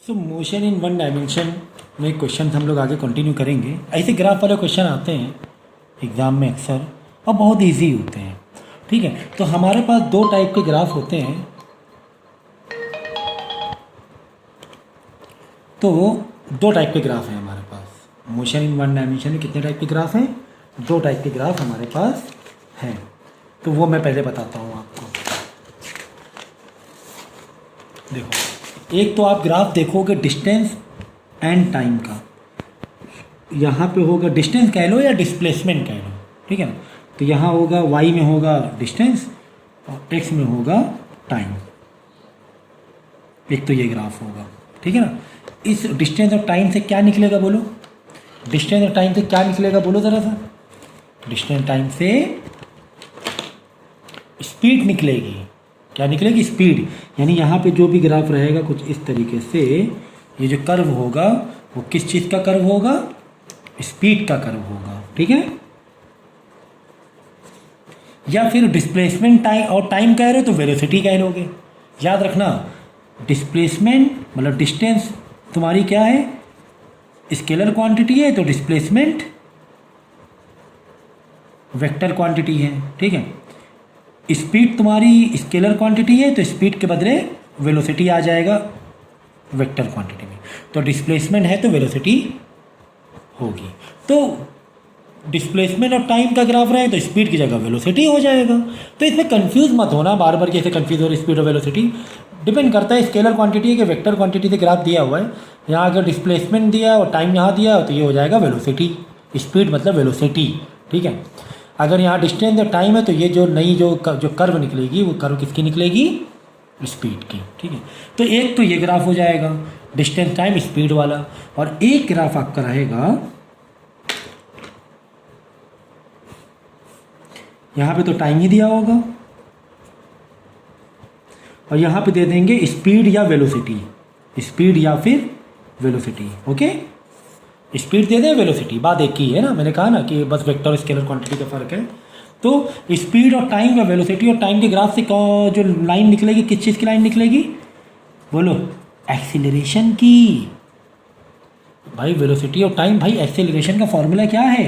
So motion in one dimension में question हम लोग आगे कंटिन्यू करेंगे। ऐसे ग्राफ वाले क्वेश्चन आते हैं एग्ज़ाम में अक्सर और बहुत इजी होते हैं। ठीक है, तो हमारे पास दो टाइप के ग्राफ होते हैं। तो दो टाइप के ग्राफ हैं हमारे पास। मोशन इन वन डायमेंशन में कितने टाइप के ग्राफ हैं? दो टाइप के ग्राफ हमारे पास हैं। तो वो मैं पहले बताता हूँ आपको। देखो, एक तो आप ग्राफ देखोगे डिस्टेंस एंड टाइम का। यहाँ पे होगा डिस्टेंस कह लो या डिस्प्लेसमेंट कह लो, ठीक है ना। तो यहाँ होगा y में होगा डिस्टेंस और x में होगा टाइम। एक तो ये ग्राफ होगा, ठीक है ना। इस डिस्टेंस और टाइम से क्या निकलेगा बोलो? डिस्टेंस और टाइम से क्या निकलेगा बोलो ज़रा सा? डिस्टेंस टाइम से स्पीड निकलेगी। क्या निकलेगी? स्पीड। यानी यहाँ पे जो भी ग्राफ रहेगा कुछ इस तरीके से, ये जो कर्व होगा वो किस चीज़ का कर्व होगा? स्पीड का कर्व होगा, ठीक है। या फिर डिस्प्लेसमेंट टाइम और टाइम कह रहे हो तो वेलोसिटी कह लोगे। याद रखना, डिस्प्लेसमेंट मतलब डिस्टेंस तुम्हारी क्या है? स्केलर क्वांटिटी है, तो डिस्प्लेसमेंट वेक्टर क्वांटिटी है, ठीक है। स्पीड तुम्हारी स्केलर क्वांटिटी है, तो स्पीड के बदले वेलोसिटी आ जाएगा वेक्टर क्वांटिटी में। तो डिस्प्लेसमेंट है तो वेलोसिटी होगी। तो डिस्प्लेसमेंट और टाइम का ग्राफ रहे तो स्पीड की जगह वेलोसिटी हो जाएगा। तो इसमें कंफ्यूज मत होना बार बार कैसे कंफ्यूज हो रही स्पीड और वेलोसिटी। डिपेंड करता है स्केलर क्वांटिटी है कि वेक्टर क्वांटिटी से ग्राफ दिया हुआ है। यहाँ अगर डिस्प्लेसमेंट दिया है और टाइम यहाँ दिया है तो ये हो जाएगा वेलोसिटी। स्पीड मतलब वेलोसिटी, ठीक है। अगर यहाँ डिस्टेंस और टाइम है तो ये जो नई जो कर्व निकलेगी वो कर्व किसकी निकलेगी? स्पीड की, ठीक है। तो एक तो ये ग्राफ हो जाएगा डिस्टेंस टाइम स्पीड वाला, और एक ग्राफ आपका रहेगा यहाँ पे तो टाइम ही दिया होगा और यहाँ पे दे देंगे स्पीड या वेलोसिटी। स्पीड या फिर वेलोसिटी, ओके। स्पीड दे दें वेलोसिटी, बात एक ही है ना। मैंने कहा ना कि बस वेक्टर और स्केलर क्वांटिटी का फर्क है। तो स्पीड और टाइम या वेलोसिटी और टाइम के ग्राफ से जो लाइन निकलेगी किस चीज़ की लाइन निकलेगी बोलो? एक्सीलरेशन की। भाई वेलोसिटी और टाइम, भाई एक्सीलरेशन का फॉर्मूला क्या है?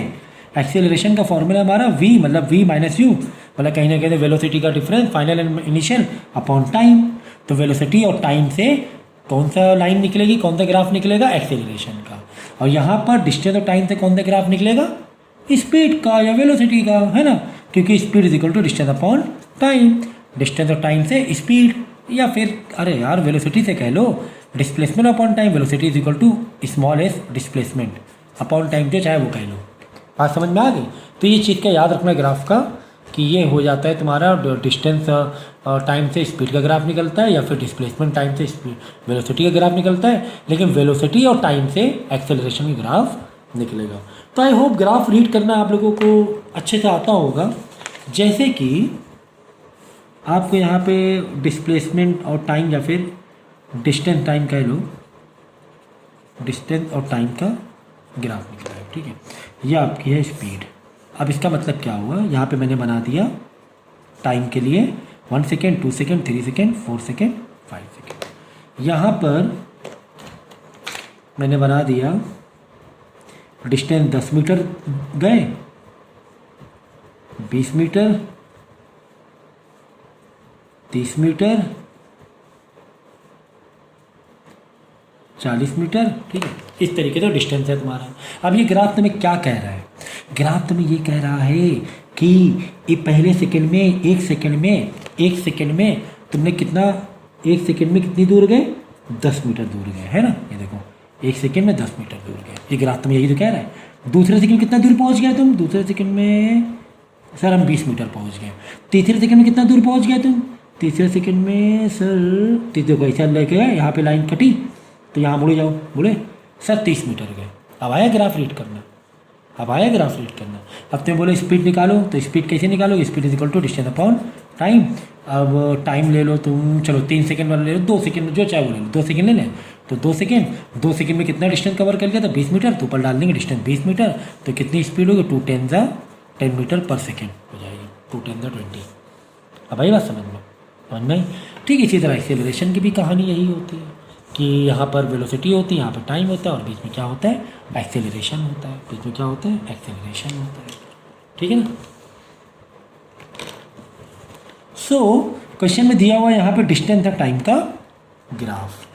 एक्सीलरेशन का फॉर्मूला हमारा v मतलब v माइनस यू, मतलब कहीं ना कहीं वेलोसिटी का difference final and initial upon time. तो वेलोसिटी और टाइम से कौन सा लाइन निकलेगी, कौन सा ग्राफ निकलेगा? एक्सीलरेशन का। और यहाँ पर डिस्टेंस और टाइम से कौन सा ग्राफ निकलेगा? स्पीड का या वेलोसिटी का, है ना। क्योंकि speed is equal to distance upon time. Distance और टाइम से स्पीड, या फिर अरे यार वेलोसिटी से कह लो displacement upon time. Velocity is equal to small S displacement upon time, जो चाहे वो कह लो। बात समझ में आ गई? तो ये चीज़ का याद रखना ग्राफ का कि ये हो जाता है तुम्हारा डिस्टेंस टाइम से स्पीड का ग्राफ निकलता है, या फिर डिस्प्लेसमेंट टाइम से स्पीड वेलोसिटी का ग्राफ निकलता है। लेकिन वेलोसिटी और टाइम से एक्सेलरेशन का ग्राफ निकलेगा। तो आई होप ग्राफ रीड करना आप लोगों को अच्छे से आता होगा। जैसे कि आपको यहाँ पे डिस्प्लेसमेंट और टाइम या फिर डिस्टेंस टाइम कह लो, डिस्टेंस और टाइम का ग्राफ निकला है, ठीक है। ये आपकी है स्पीड। अब इसका मतलब क्या हुआ? यहाँ पे मैंने बना दिया टाइम के लिए 1 second, 2 second, 3 second, 4 second, 5 second. यहाँ पर मैंने बना दिया डिस्टेंस 10 मीटर गए, 20 मीटर, 30 मीटर, 40 मीटर, ठीक है। इस तरीके से डिस्टेंस है तुम्हारा। अब ये ग्राफ तुम्हें क्या कह रहा है? ग्राफ तुम्हें ये कह रहा है कि ये पहले सेकंड में, एक सेकंड में तुमने कितना, एक सेकंड में कितनी दूर गए? 10 मीटर दूर गए, है ना। ये देखो, एक सेकंड में 10 मीटर दूर गए। ये ग्राफ तुम्हें यही तो कह रहा है। दूसरे सेकंड में कितना दूर पहुंच गया तुम? दूसरे सेकंड में सर हम 20 मीटर पहुंच गए। तीसरे सेकंड में कितना दूर पहुंच गए तुम? तीसरे सेकंड में सर देखो ऐसा लेके यहाँ पे लाइन कटी तो यहाँ मुड़े जाओ, बोले सर 30 मीटर गए। अब आया ग्राफ रीड करना, अब आया ग्राफ रीड करना। अब तुम्हें बोले स्पीड निकालो, तो स्पीड कैसे निकालो? Speed is equal to distance upon time. अब टाइम ले लो तुम, चलो 3 सेकंड वाला ले लो, 2 सेकंड जो चाहे वो ले लो, 2 सेकंड ले लें तो 2 सेकंड में कितना डिस्टेंस कवर कर लिया था? 20 मीटर। तो ऊपर डाल देंगे डिस्टेंस 20 मीटर, तो कितनी स्पीड होगी? 2 × 10 मीटर पर सेकेंड हो जाएगी, 2 × 20। अब आई बात समझ में? ठीक, इसी तरह एक्सेलरेशन की भी कहानी यही होती है कि यहाँ पर वेलोसिटी होती है, यहाँ पर टाइम होता है, और बीच में क्या होता है, एक्सेलरेशन होता है। बीच में क्या होता है, एक्सेलरेशन होता है। ठीक है ना। सो क्वेश्चन में दिया हुआ यहाँ पे डिस्टेंस ऑफ टाइम का ग्राफ।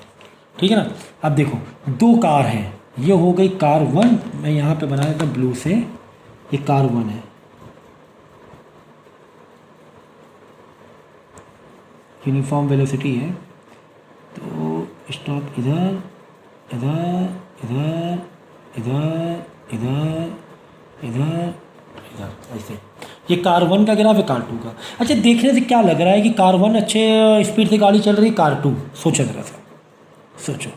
ठीक है ना। अब देखो दो कार हैं, ये हो गई कार 1, मैं यहाँ पे बना देता ब्लू से, ये कार 1 है, यूनिफॉर्म वेलोसिटी है। तो स्टॉप इधर इधर इधर इधर इधर इधर इधर, ऐसे। ये कार 1 का ग्राफ है, कार 2 का। अच्छा देखने से क्या लग रहा है कि कार 1 अच्छे स्पीड से गाड़ी चल रही है, कार 2, सोचो जरा सा, सोचो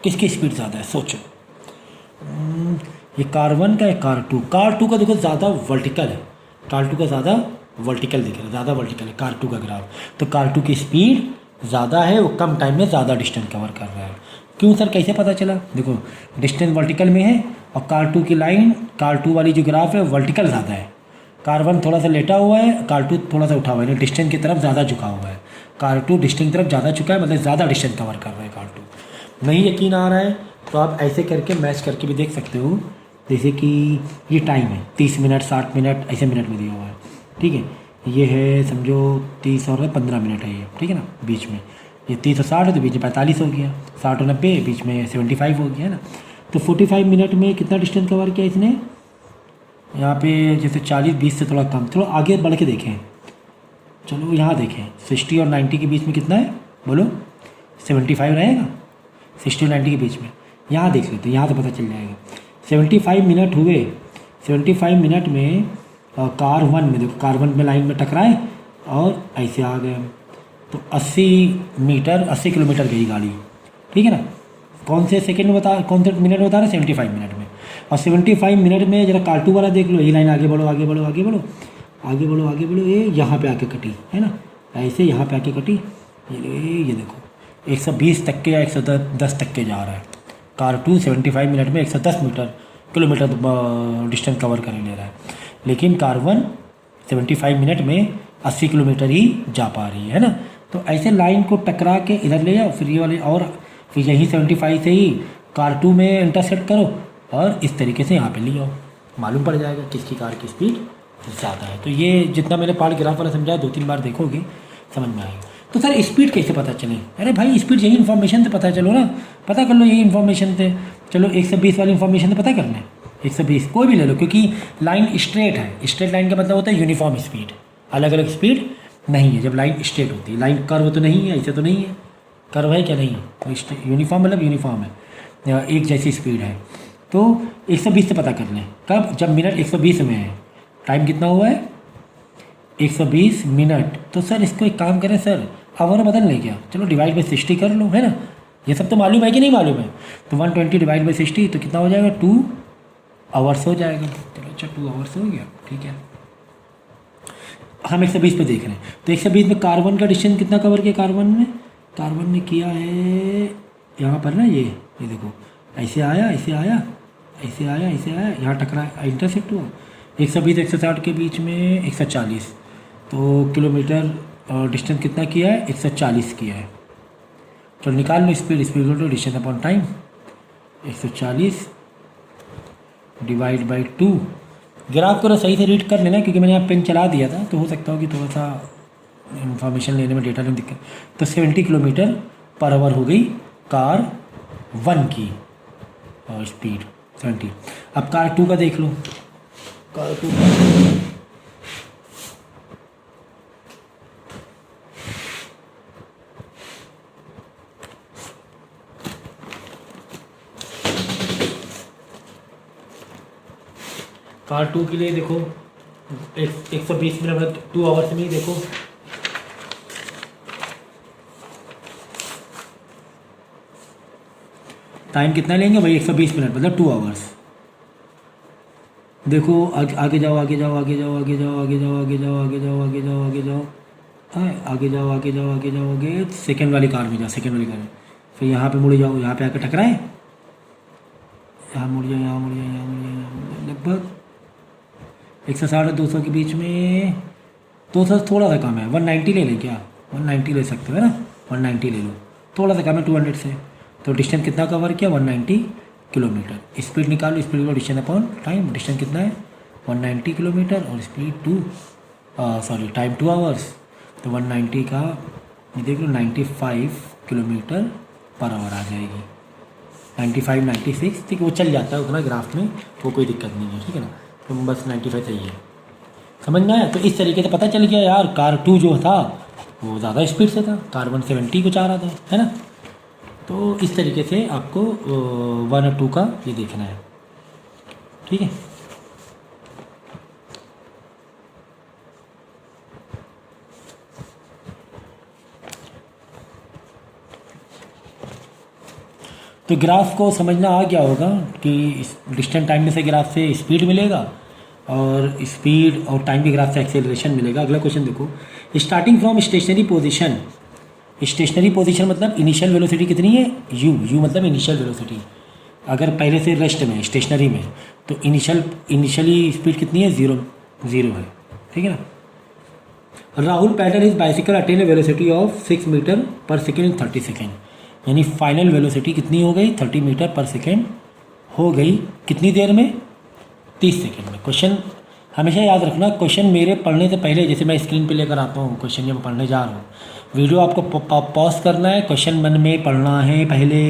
किसकी स्पीड ज़्यादा है, सोचो। ये कार 1 का है, कार 2 का देखो ज़्यादा वर्टिकल है, कार 2 का ज़्यादा वर्टिकल दिख रहा है, ज़्यादा वर्टिकल है कार 2 का ग्राफ। तो कार 2 की स्पीड ज़्यादा है, वो कम टाइम में ज़्यादा डिस्टेंस कवर कर रहा है। क्यों सर, कैसे पता चला? देखो डिस्टेंस वर्टिकल में है, और कार 2 की लाइन, कार 2 वाली जो ग्राफ है वर्टिकल ज़्यादा है, कार 1 थोड़ा सा लेटा हुआ है, कार 2 थोड़ा सा उठा हुआ है, डिस्टेंस की तरफ ज़्यादा झुका हुआ है। कार 2 डिस्टेंस की तरफ ज़्यादा झुका है, मतलब ज़्यादा डिस्टेंस कवर कर रहा है कार 2। नहीं यकीन आ रहा है तो आप ऐसे करके मैच करके भी देख सकते हो। जैसे कि ये टाइम है 30 मिनट 60 मिनट ऐसे मिनट में दिया हुआ है। ठीक है, ये है समझो 30 और 15 मिनट है ये। ठीक है ना, बीच में ये 30 और 60 है तो बीच में 45 हो गया, 60 और 90 बीच में 75 हो गया है ना। तो 45 मिनट में कितना डिस्टेंस कवर किया इसने? यहाँ पे जैसे 40 20 से थोड़ा कम, थोड़ा आगे बढ़ के देखें, चलो यहाँ देखें 60 और 90 के बीच में कितना है बोलो? 75 रहेगा 60 और 90 के बीच में। यहाँ देख लेते, यहाँ से पता चल जाएगा। 75 मिनट हुए, 75 मिनट में कार 1 में देखो, कार 1 में लाइन में टकराए और ऐसे आ गए हम, तो 80 किलोमीटर गई गाड़ी। ठीक है ना। कौन से सेकंड में बता, कौन से मिनट में बता रहे? 75 मिनट में। और 75 मिनट में जरा कार 2 वाला देख लो, ये लाइन आगे बढ़ो आगे बढ़ो आगे बढ़ो आगे बढ़ो आगे बढ़ो, ये यहाँ पे आके कटी है ना, ऐसे यहाँ पे आके कटी। ये देखो 120 तक के या 110 तक के जा रहा है कार 2। 75 मिनट में 110 किलोमीटर डिस्टेंस कवर कर ले रहा है, लेकिन कार 1 75 मिनट में 80 किलोमीटर ही जा पा रही है ना। तो ऐसे लाइन को टकरा के इधर ले जाओ, फिर ये वाले, और फिर यही 75 से ही कार 2 में इंटरसेक्ट करो और इस तरीके से यहाँ पे ले आओ, मालूम पड़ जाएगा किसकी कार की स्पीड ज़्यादा है। तो ये जितना मैंने पार्ट ग्राफ वाला समझाया 2-3 बार देखोगे समझ में आएगा। तो सर स्पीड कैसे पता चले? अरे भाई स्पीड यही इन्फॉर्मेशन से पता चलो ना, पता कर लो यही इन्फॉर्मेशन से। चलो 120 वाली इन्फॉर्मेशन से पता करना है, 120 कोई भी ले लो, क्योंकि लाइन स्ट्रेट है। स्ट्रेट लाइन का मतलब होता है यूनिफॉर्म स्पीड, अलग अलग स्पीड नहीं है जब लाइन स्ट्रेट होती है। लाइन कर्व तो नहीं है, ऐसे तो नहीं है, कर्व है क्या? नहीं है। तो यूनिफॉर्म मतलब यूनिफॉर्म है, एक जैसी स्पीड है। तो 120 से पता कर लें, कब? जब मिनट 120 में है। टाइम कितना हुआ है? 120 मिनट। तो सर इसको एक काम करें सर, आवर बदल लें क्या? चलो डिवाइड बाई 60 कर लो, है ना। ये सब तो मालूम है कि नहीं मालूम है? तो 120 डिवाइड बाई 60 तो कितना हो जाएगा? 2 आवर्स हो जाएगा। चलो अच्छा 2 आवर्स हो गया, ठीक है। हम 120 पे देख रहे हैं, तो 120 में कार 1 का डिस्टेंस कितना कवर किया? कार 1 ने किया है यहाँ पर ना, ये देखो ऐसे आया ऐसे आया ऐसे आया ऐसे आया, यहाँ टकरा इंटरसेक्ट हुआ। 120 160 के बीच में 140, तो किलोमीटर डिस्टेंस कितना किया है? 140 किया है। तो निकाल लो speed to distance upon time. 140 divide by 2। Graph को सही से रीड कर लेना, क्योंकि मैंने यहाँ पेन चला दिया था, तो हो सकता हो कि थोड़ा सा इन्फॉर्मेशन लेने में डेटा नहीं दिक्कत। तो 70 किलोमीटर पर आवर हो गई कार 1 की स्पीड 70। अब कार 2 का देख लो, कार 2 कार 2 के लिए देखो 120 मिनट 2 आवर्स में ही देखो। टाइम कितना लेंगे भाई? 120 मिनट मतलब 2 आवर्स। देखो आगे जाओ आगे जाओ आगे जाओ आगे जाओ आगे जाओ आगे जाओ आगे जाओ आगे जाओ आगे जाओ आगे जाओ आगे जाओ आगे जाओ आगे सेकेंड वाली कार में जाओ, सेकेंड वाली कार में। फिर यहाँ पे मुड़ जाओ, यहाँ पे आकर टकराए, यहाँ मुड़ जाओ यहाँ मुड़ जाओ यहाँ मुड़ जाओ। लगभग 160 और 200 के बीच में, 200 थोड़ा सा कम है। 190 ले लें क्या? 190 ले सकते हो है ना, 190 ले लो, थोड़ा सा कम है 200 से। तो डिस्टेंस कितना कवर किया 190 किलोमीटर। स्पीड निकालो, स्पीड को डिस्टेंस अपॉन टाइम, डिस्टेंस कितना है 190 किलोमीटर और स्पीड टाइम 2 आवर्स। तो 190 का ये देख लो 95 किलोमीटर पर आवर आ जाएगी, 95 96, ठीक है वो चल जाता है उतना ग्राफ में, वो कोई दिक्कत नहीं है, ठीक है ना। तो बस 95 चाहिए, समझ में आया। तो इस तरीके से पता चल गया यार कार 2 जो था वो ज़्यादा स्पीड से था, कार 170 को चाह रहा था, है ना। तो इस तरीके से आपको 1 और 2 का ये देखना है, ठीक है। तो ग्राफ को समझना आ गया होगा कि डिस्टेंस टाइम में से ग्राफ से स्पीड मिलेगा और स्पीड और टाइम के ग्राफ से एक्सेलरेशन मिलेगा। अगला क्वेश्चन देखो, starting from stationary position. Stationary position मतलब इनिशियल वेलोसिटी कितनी है u मतलब इनिशियल वेलोसिटी। अगर पहले से रेस्ट में स्टेशनरी में तो इनिशियली स्पीड कितनी है 0 है, ठीक है ना। Rahul pedal is bicycle attain a velocity of 6 metre per second in 30 second, यानी फाइनल वेलोसिटी कितनी हो गई 30 मीटर पर सेकेंड हो गई कितनी देर में 30 सेकेंड में। क्वेश्चन हमेशा याद रखना, क्वेश्चन मेरे पढ़ने से पहले जैसे मैं स्क्रीन पे लेकर आता हूँ क्वेश्चन जब पढ़ने जा रहा हूँ, वीडियो आपको पॉज करना है, क्वेश्चन मन में पढ़ना है पहले,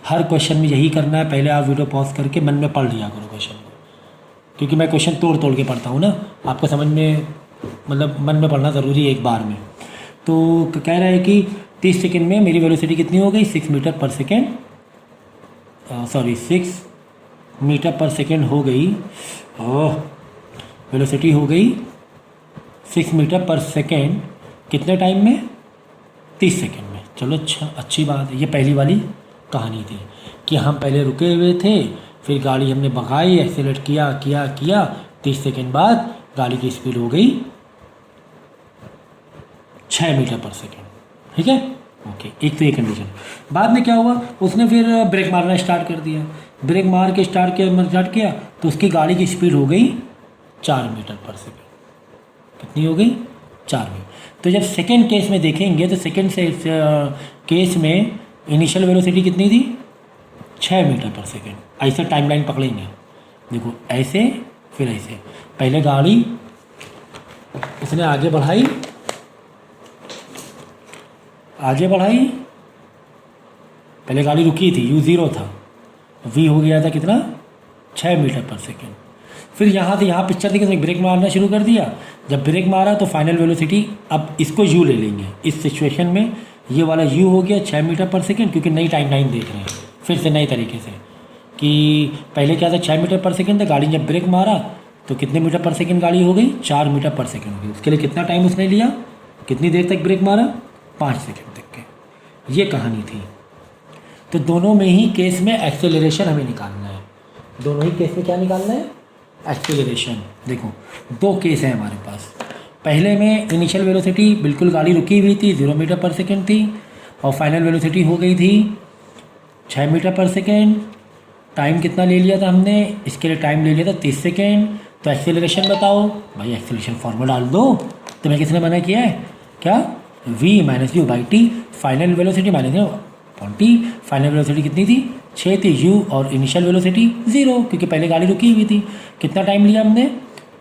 हर क्वेश्चन में यही करना है, पहले आप वीडियो पॉज करके मन में पढ़ लिया करो क्वेश्चन को, क्योंकि मैं क्वेश्चन तोड़ तोड़ के पढ़ता हूँ ना, आपको समझ में मतलब मन में पढ़ना ज़रूरी है एक बार में। तो कह रहा है कि 30 सेकेंड में मेरी वेलोसिटी कितनी हो गई 6 metre per second, 6 metre per second हो गई, वेलोसिटी हो गई 6 मीटर पर सेकेंड कितने टाइम में 30 सेकेंड में। चलो अच्छा, अच्छी बात है। ये पहली वाली कहानी थी कि हम पहले रुके हुए थे, फिर गाड़ी हमने भगाई, एक्सेलरेट किया 30 सेकेंड बाद गाड़ी की स्पीड हो गई 6 मीटर पर सेकेंड, ठीक है ओके। एक तो ये कंडीशन। बाद में क्या हुआ, उसने फिर ब्रेक मारना स्टार्ट कर दिया, ब्रेक मार के स्टार्ट किया तो उसकी गाड़ी की स्पीड हो गई 4 मीटर पर सेकेंड। कितनी हो गई 4 मीटर। तो जब सेकेंड केस में देखेंगे तो सेकेंड केस में इनिशियल वेलोसिटी कितनी थी 6 मीटर पर सेकेंड। ऐसे टाइमलाइन पकड़ेंगे, देखो ऐसे फिर ऐसे, पहले गाड़ी उसने आगे बढ़ाई, पहले गाड़ी रुकी थी, u0 था, v हो गया था कितना 6 मीटर पर सेकेंड। फिर यहाँ से यहाँ पिक्चर देखिए ब्रेक मारना शुरू कर दिया, जब ब्रेक मारा तो फाइनल वेलोसिटी, अब इसको u ले लेंगे इस सिचुएशन में, ये वाला u हो गया 6 मीटर पर सेकेंड, क्योंकि नई टाइमलाइन देख रहे हैं फिर से नए तरीके से कि पहले क्या था 6 मीटर पर सेकेंड था, गाड़ी जब ब्रेक मारा तो कितने मीटर पर सेकेंड गाड़ी हो गई 4 मीटर पर सेकेंड हो गई। उसके लिए कितना टाइम उसने लिया, कितनी देर तक ब्रेक मारा 5 सेकेंड तक के, ये कहानी थी। तो दोनों में ही केस में एक्सेलरेशन हमें निकालना है, दोनों ही केस में क्या निकालना है एक्सेलरेशन। देखो 2 केस हैं हमारे पास, पहले में इनिशियल वेलोसिटी बिल्कुल गाड़ी रुकी हुई थी 0 मीटर पर सेकेंड थी और फाइनल वेलोसिटी हो गई थी 6 मीटर पर सेकेंड। टाइम कितना ले लिया था हमने, इसके लिए टाइम ले लिया था 30 सेकेंड। तो एक्सेलरेशन बताओ भाई, एक्सेलरेशन फॉर्मूला डाल दो, तुम्हें किसने मना किया है, क्या v minus you by T, final velocity minus upon t. Final velocity कितनी थी 6 थी u और इनिशियल वेलोसिटी 0, क्योंकि पहले गाड़ी रुकी हुई थी। कितना टाइम लिया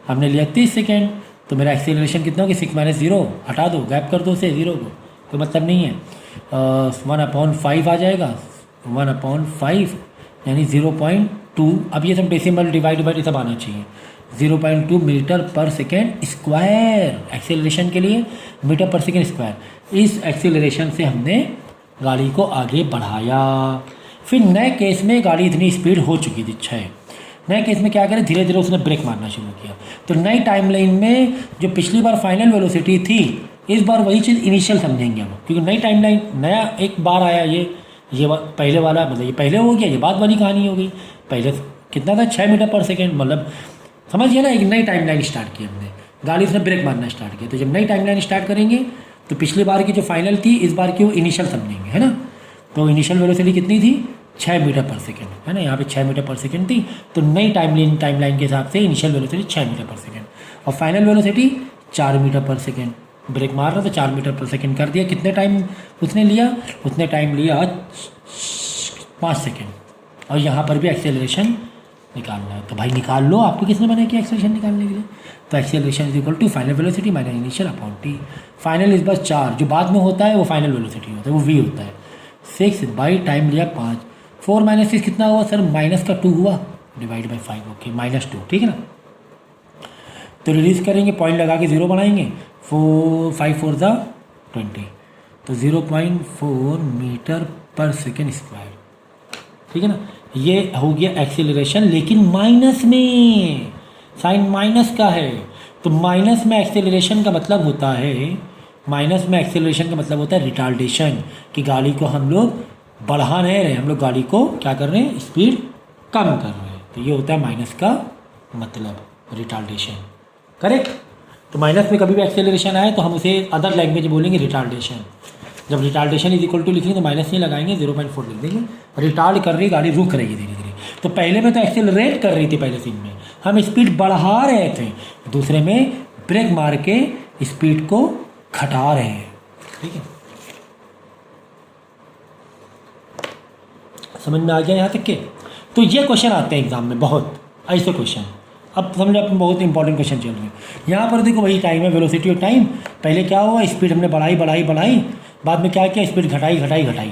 हमने लिया 30 सेकेंड। तो मेरा एक्सेलरेशन कितना होगा 6 माइनस 0 हटा दो, गैप कर दो उसे 0 को, कोई मतलब नहीं है। 1/5 आ जाएगा, 1/5 यानी 0.2। अब ये सब डेसिमल डिवाइड सब आना चाहिए, 0.2 metre per second square acceleration के लिए, मीटर पर सेकेंड स्क्वायर। इस एक्सेलरेशन से हमने गाड़ी को आगे बढ़ाया। फिर नए केस में गाड़ी इतनी स्पीड हो चुकी थी 6, नए केस में क्या करें धीरे धीरे उसने ब्रेक मारना शुरू किया। तो नई टाइमलाइन में जो पिछली बार फाइनल वेलोसिटी थी, इस बार वही चीज़ इनिशियल समझेंगे हम, क्योंकि नई टाइमलाइन नया एक बार आया, ये पहले वाला मतलब ये पहले हो गया, ये बाद वाली कहानी हो गई। पहले कितना था 6 मीटर पर सेकेंड, मतलब समझिए ना, एक नई टाइमलाइन स्टार्ट की हमने, गाड़ी उसने ब्रेक मारना स्टार्ट किया। तो जब नई टाइमलाइन स्टार्ट करेंगे तो पिछली बार की जो फाइनल थी इस बार की वो इनिशियल समझेंगे, है ना। तो इनिशियल वेलोसिटी कितनी थी 6 मीटर पर सेकेंड, है ना, यहाँ पे 6 मीटर पर सेकेंड थी। तो नई टाइमलाइन के हिसाब से initial velocity 6 metre per second और final velocity 4 metre per second. Break मार रहा तो 4 मीटर पर सेकेंड कर दिया। कितने टाइम उसने लिया, उसने टाइम लिया 5 सेकेंड, और यहाँ पर भी एक्सेलरेशन निकालना है। तो भाई निकाल लो, आपको किसने बनाया कि एक्सेलरेशन निकालने के लिए। तो acceleration is equal to final velocity minus initial upon t. Final इस बस 4, जो बाद में होता है वो फाइनल वेलोसिटी होता है, वो v होता है। 6 बाई टाइम लिया 5, 4 माइनस 6 कितना हुआ सर, माइनस का 2 हुआ, डिवाइड बाई 5, ओके -2, ठीक है ना। तो रिड्यूस करेंगे, पॉइंट लगा के 0 बनाएंगे, 5 4 ज़ा 20, तो 0.4 मीटर पर सेकेंड स्क्वायर, ठीक है ना। ये हो गया एक्सेलरेशन, लेकिन माइनस में, साइन माइनस का है। तो माइनस में एक्सेलरेशन का मतलब होता है, माइनस में एक्सेलरेशन का मतलब होता है रिटार्डेशन, कि गाड़ी को हम लोग बढ़ा नहीं रहे, हम लोग गाड़ी को क्या कर रहे हैं, स्पीड कम कर रहे हैं। तो ये होता है माइनस का मतलब, रिटार्डेशन, करेक्ट। तो माइनस में कभी भी एक्सेलरेशन आए तो हम उसे अदर लैंग्वेज बोलेंगे रिटार्डेशन। जब रिटार्डेशन इज इक्वल टू लिखेंगे तो माइनस नहीं लगाएंगे, 0.4 लिख देंगे। रिटार्ड कर रही गाड़ी, रुक रही है धीरे धीरे। तो पहले में तो एक्सेलरेट कर रही थी, पहले सीन में हम स्पीड बढ़ा रहे थे, दूसरे में ब्रेक मार के स्पीड को घटा रहे हैं, ठीक है। समझ में आ गया यहाँ तक के। तो ये क्वेश्चन आते हैं एग्जाम में बहुत, ऐसे क्वेश्चन। अब समझो, आप बहुत इंपॉर्टेंट क्वेश्चन चल रहे हैं। यहाँ पर देखो वही टाइम है, वेलोसिटी और टाइम। पहले क्या हुआ, स्पीड हमने बढ़ाई, बाद में क्या किया, स्पीड घटाई।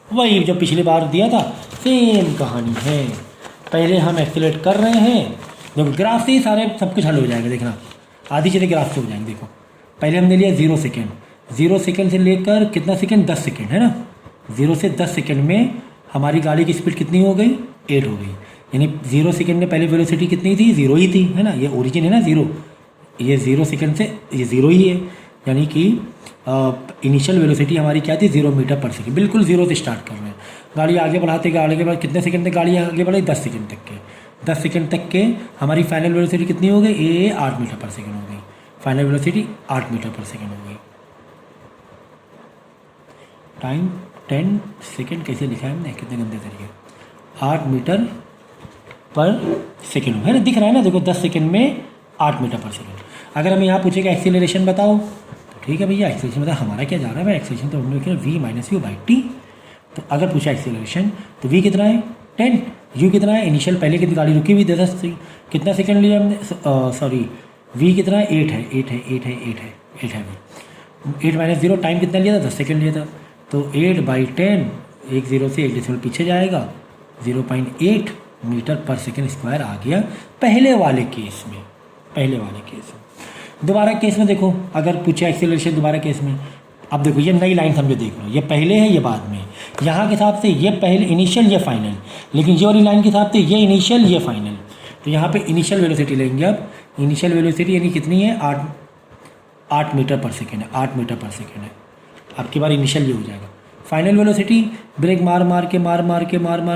वही जो पिछली बार दिया था, सेम कहानी है। पहले हम एक्सीलरेट कर रहे हैं, देखो ग्राफ से ही सारे सब कुछ हल हो जाएगा, देखना आधी चीज़ें ग्राफ से हो जाएंगे। देखो पहले हमने लिया 0 सेकेंड, 0 सेकेंड से लेकर कितना सेकेंड, 10 सेकेंड, है ना। 0 से 10 सेकेंड में हमारी गाड़ी की स्पीड कितनी हो गई, 8 हो गई। यानी 0 सेकेंड में पहले वेलोसिटी कितनी थी, 0 ही थी, है ना। ये ओरिजिन है ना 0, ये 0 सेकेंड से ये 0 ही है। यानी कि इनिशियल वेलोसिटी हमारी क्या थी, 0 मीटर पर सेकेंड, बिल्कुल 0 से स्टार्ट कर रहे हैं। गाड़ी आगे बढ़ाते गाड़ी के बाद कितने सेकंड तक गाड़ी आगे बढ़ी, 10 सेकंड तक के। 10 सेकंड तक के हमारी फाइनल वेलोसिटी कितनी हो गई, ये 8 मीटर पर सेकंड हो गई। फाइनल वेलोसिटी 8 मीटर पर सेकंड हो गई। टाइम 10 सेकंड कैसे लिखा है हमने, कितने गंदे तरीके, 8 मीटर पर सेकंड है ना, दिख रहा है ना। देखो 10 सेकंड में 8 मीटर पर सेकंड। अगर हमें यहाँ पूछेगा एक्सीलरेशन बताओ, तो ठीक है भैया एक्सीलरेशन बताओ, हमारा क्या जा रहा है भाई, एक्सीलरेशन तो हमने लिखा v minus you by T. तो अगर पूछा एक्सीलरेशन तो v कितना है 10, u कितना है इनिशियल, पहले कितनी गाड़ी रुकी हुई 10 से, कितना सेकंड लिया हमने, सॉरी v कितना है 8 है 8 माइनस 0, टाइम कितना लिया था, 10 सेकंड लिया था। तो 8/10, 1 0 से 1 डेसिमल पीछे जाएगा, 0.8 मीटर पर सेकंड स्क्वायर आ गया पहले वाले केस में। दोबारा केस में देखो, अगर पूछे एक्सीलरेशन दोबारा केस में, अब देखो ये नई लाइन समझो, देख लो ये पहले है ये बाद में। यहाँ के हिसाब से ये पहले इनिशियल ये फाइनल, लेकिन ये वाली लाइन के हिसाब से ये इनिशियल ये फाइनल। तो यहाँ पे इनिशियल वेलोसिटी लेंगे। अब इनिशियल वेलोसिटी यानी कितनी है, 8 मीटर पर सेकेंड है, 8 मीटर पर सेकेंड है। अब की बार इनिशियल ये हो जाएगा। फाइनल वेलोसिटी ब्रेक मार मार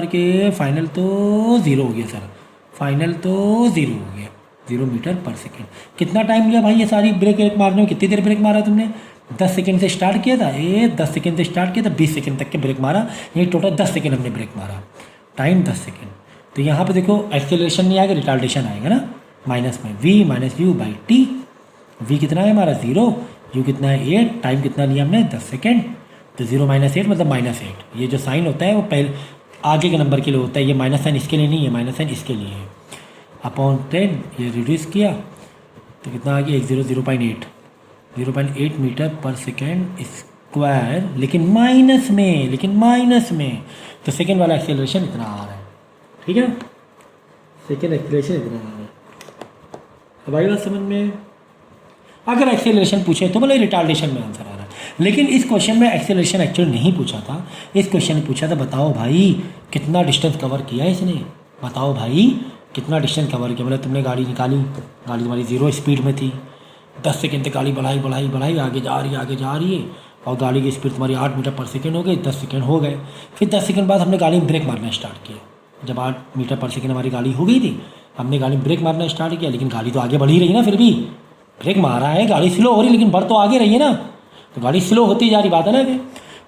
के फाइनल तो 0 हो गया सर, फाइनल तो 0 हो गया, 0 मीटर पर सेकेंड। कितना टाइम लिया भाई ये सारी ब्रेक मारने में, कितनी देर ब्रेक मारा तुमने, 10 सेकेंड से स्टार्ट किया था, 10 सेकेंड से स्टार्ट किया था, 20 सेकेंड तक के ब्रेक मारा, ये टोटल 10 सेकेंड हमने ब्रेक मारा, टाइम 10 सेकेंड। तो यहाँ पे देखो एक्सेलरेशन नहीं आएगा, रिटार्डेशन आएगा ना, माइनस में v minus you by T. v कितना है हमारा 0, u कितना है 8, टाइम कितना लिया हमने 10 सेकेंड। तो 0 - 8 मतलब -8। ये जो साइन होता है वो पहले आगे के नंबर के लिए होता है, ये माइनस साइन इसके लिए नहीं है, माइनस साइन इसके लिए है। अपॉन 10 ये रिड्यूस किया तो कितना आ गया, 0.8 मीटर पर सेकेंड स्क्वायर, लेकिन माइनस में। तो सेकेंड वाला एक्सेलरेशन इतना आ रहा है, ठीक है ना, सेकेंड एक्सेलरेशन इतना आ रहा है। अब आई बात समझ में। अगर एक्सेलरेशन पूछे तो बोले रिटार्डेशन में आंसर आ रहा है, लेकिन इस क्वेश्चन में एक्सेलरेशन एक्चुअली नहीं पूछा था। इस क्वेश्चन में पूछा था बताओ भाई कितना डिस्टेंस कवर किया है इसने, बताओ भाई कितना डिस्टेंस कवर किया। मतलब तुमने गाड़ी निकाली, गाड़ी तुम्हारी 0 स्पीड में थी, 10 सेकेंड तक गाड़ी बढ़ाई आगे जा रही है और गाड़ी की स्पीड तुम्हारी 8 मीटर पर सेकेंड हो गई, 10 सेकेंड हो गए। फिर 10 सेकेंड बाद हमने गाड़ी में ब्रेक मारना स्टार्ट किया। जब 8 मीटर पर सेकेंड हमारी गाड़ी हो गई थी, हमने गाड़ी में ब्रेक मारना स्टार्ट किया, लेकिन गाड़ी तो आगे बढ़ ही रही ना, फिर भी ब्रेक मारा है, गाड़ी स्लो हो रही लेकिन बढ़ तो आगे रही है ना। तो गाड़ी स्लो होती जा रही, बात अलग है।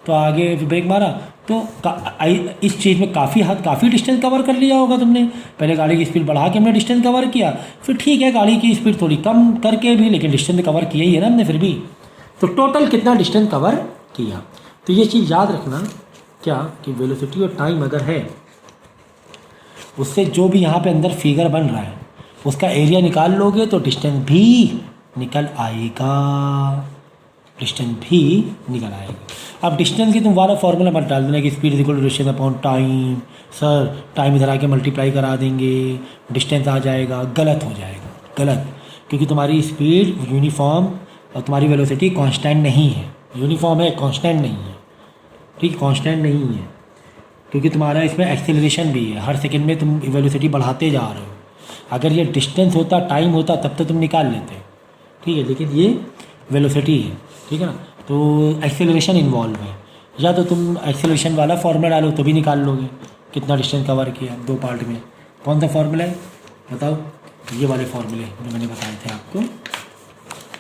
तो आगे ब्रेक मारा तो इस चीज़ में काफ़ी डिस्टेंस कवर कर लिया होगा तुमने। पहले गाड़ी की स्पीड बढ़ा के हमने डिस्टेंस कवर किया, फिर ठीक है गाड़ी की स्पीड थोड़ी कम करके भी, लेकिन डिस्टेंस कवर किया ही है ना हमने फिर भी। तो टोटल कितना डिस्टेंस कवर किया। तो ये चीज़ याद रखना क्या कि वेलोसिटी और टाइम अगर है, उससे जो भी यहाँ पे अंदर फिगर बन रहा है उसका एरिया निकाल लोगे तो डिस्टेंस भी निकल आएगा, डिस्टेंस भी निकल आएगा। अब डिस्टेंस की तुम वाला फॉर्मूला मत डाल देना कि speed is equal to distance upon time, sir time इधर आके मल्टीप्लाई करा देंगे डिस्टेंस आ जाएगा, गलत हो जाएगा, गलत। क्योंकि तुम्हारी स्पीड यूनिफॉर्म और तुम्हारी वेलोसिटी कांस्टेंट नहीं है, यूनिफॉर्म है कांस्टेंट नहीं है, ठीक, कांस्टेंट नहीं है। क्योंकि तुम्हारा इसमें एक्सेलरेशन भी है, हर सेकंड में तुम वेलोसिटी बढ़ाते जा रहे हो। अगर ये डिस्टेंस होता, टाइम होता, तब तो तुम निकाल लेते, ठीक है, लेकिन ये वेलोसिटी है, ठीक है ना। तो एक्सेलरेशन इन्वॉल्व है, या तो तुम एक्सेलरेशन वाला फॉर्मूला डालो तो भी निकाल लोगे कितना डिस्टेंस कवर किया दो पार्ट में। कौन सा फॉर्मूला है बताओ? ये वाले फॉर्मूले जो मैंने बताए थे आपको,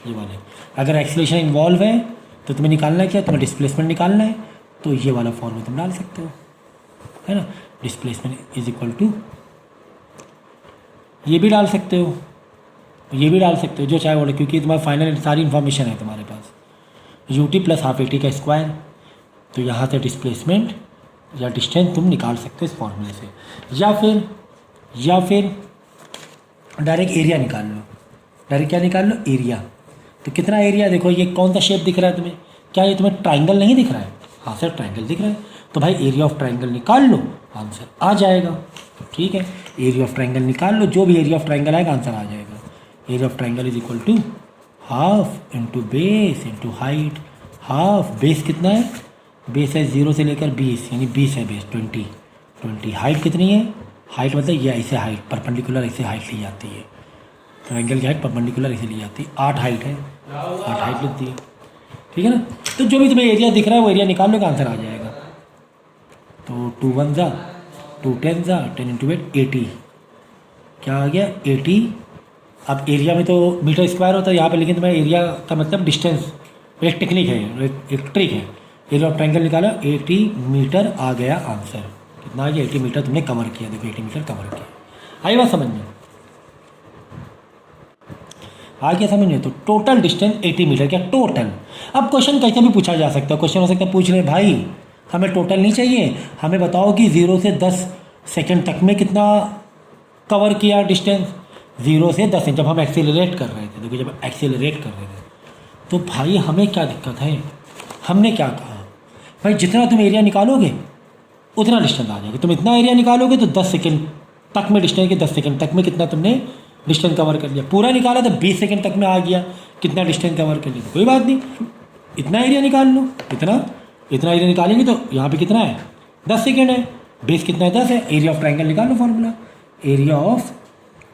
ये वाले। अगर एक्सेलरेशन इन्वॉल्व है तो तुम्हें निकालना है क्या, तुम्हें डिस्प्लेसमेंट निकालना है, तो ये वाला फॉर्मूला तुम डाल सकते हो, है ना। डिस्प्लेसमेंट इज इक्वल टू, ये भी डाल सकते हो, ये भी डाल सकते हो, जो चाहे बोले, क्योंकि तुम्हारा फाइनल सारी इन्फॉर्मेशन है तुम्हारे पास। यूटी प्लस हाफ एटी का स्क्वायर, तो यहाँ से डिस्प्लेसमेंट या डिस्टेंस तुम निकाल सकते हो इस फॉर्मूले से, या फिर डायरेक्ट एरिया निकाल लो। डायरेक्ट क्या निकाल लो? एरिया। तो कितना एरिया, देखो ये कौन सा शेप दिख रहा है तुम्हें, क्या ये तुम्हें ट्राइंगल नहीं दिख रहा है? हाँ सर ट्राइंगल दिख रहा है, तो भाई एरिया ऑफ ट्राइंगल निकाल लो, आंसर आ जाएगा, ठीक है। एरिया ऑफ ट्राइंगल निकाल लो, जो भी एरिया ऑफ ट्राइंगल आएगा आंसर आ जाएगा। Area of triangle is equal to half into base into height. Half, base कितना है? बेस है 0 से लेकर 20, यानी 20 है बेस, 20। हाइट कितनी है? हाइट मतलब ये ऐसे हाइट परपेंडिकुलर ऐसे हाइट ली जाती है, ट्राइंगल की हाइट परपेंडिकुलर ऐसे ली जाती है। 8 हाइट है, 8 हाइट लिखती है, ठीक है ना। तो जो भी तुम्हें एरिया दिख रहा है वो एरिया निकाल लो का आंसर आ जाएगा। तो 2 1 जा 2 10 जा 10 इंटू 8 80, क्या आ गया? 80। अब एरिया में तो मीटर स्क्वायर होता है यहाँ पे, लेकिन तुम्हें एरिया का मतलब डिस्टेंस, एक टेक्निक है, एक ट्रिक है। एरिया ऑफ ट्राइंगल निकाला, 80 मीटर आ गया आंसर। कितना आ गया? 80 मीटर तुमने कवर किया, देखो 80 मीटर कवर किया। आई बात समझ में? आ गया समझ में? तो टोटल डिस्टेंस 80 मीटर, क्या टोटल। अब क्वेश्चन कैसे भी पूछा जा सकता है, क्वेश्चन हो सकता है पूछ रहे भाई हमें टोटल नहीं चाहिए, हमें बताओ कि 0 से 10 सेकंड तक में कितना कवर किया डिस्टेंस। 0 से 10, जब हम एक्सेलरेट कर रहे थे, देखो जब एक्सेलरेट कर रहे थे तो भाई हमें क्या दिक्कत है, हमने क्या कहा भाई जितना तुम एरिया निकालोगे उतना डिस्टेंस आ जाएगा। तुम इतना एरिया निकालोगे तो 10 सेकंड तक में डिस्टेंस के 10 सेकंड तक में कितना तुमने डिस्टेंस कवर कर लिया। पूरा निकाला तो 20 सेकंड तक में आ गया, कितना डिस्टेंस कवर कर लिया, तो कोई बात नहीं, इतना एरिया निकाल लो। इतना एरिया निकालेंगे तो यहाँ पे कितना है? 10 सेकंड है, बेस कितना है? 10 है। एरिया ऑफ ट्राइंगल निकाल लो, formula area of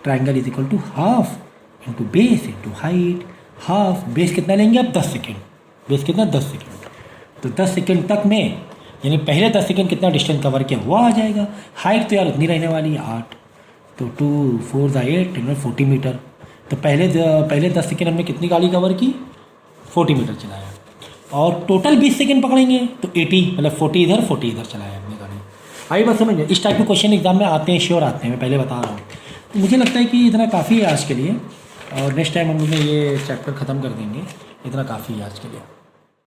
triangle is equal to half into base into height. Half, base कितना लेंगे आप? 10 सेकेंड। बेस कितना? 10 सेकेंड। तो 10 सेकेंड तक में, यानी पहले 10 सेकेंड कितना डिस्टेंस कवर किया वो आ जाएगा। हाइट तो यार उतनी रहने वाली है 8, तो 2 4 8 40 मीटर। तो पहले 10 सेकेंड हमने कितनी गाड़ी कवर की? 40 मीटर चलाया। और टोटल 20 सेकेंड पकड़ेंगे तो 80, मतलब 40 इधर 40 इधर चलाया हमने गाड़ी। आई बात समझ में? इस टाइप के क्वेश्चन एग्जाम में आते हैं, श्योर आते हैं, मैं पहले बता रहा हूँ। तो मुझे लगता है कि इतना काफ़ी है आज के लिए, और नेक्स्ट टाइम हम लोग ये चैप्टर ख़त्म कर देंगे। इतना काफ़ी है आज के लिए।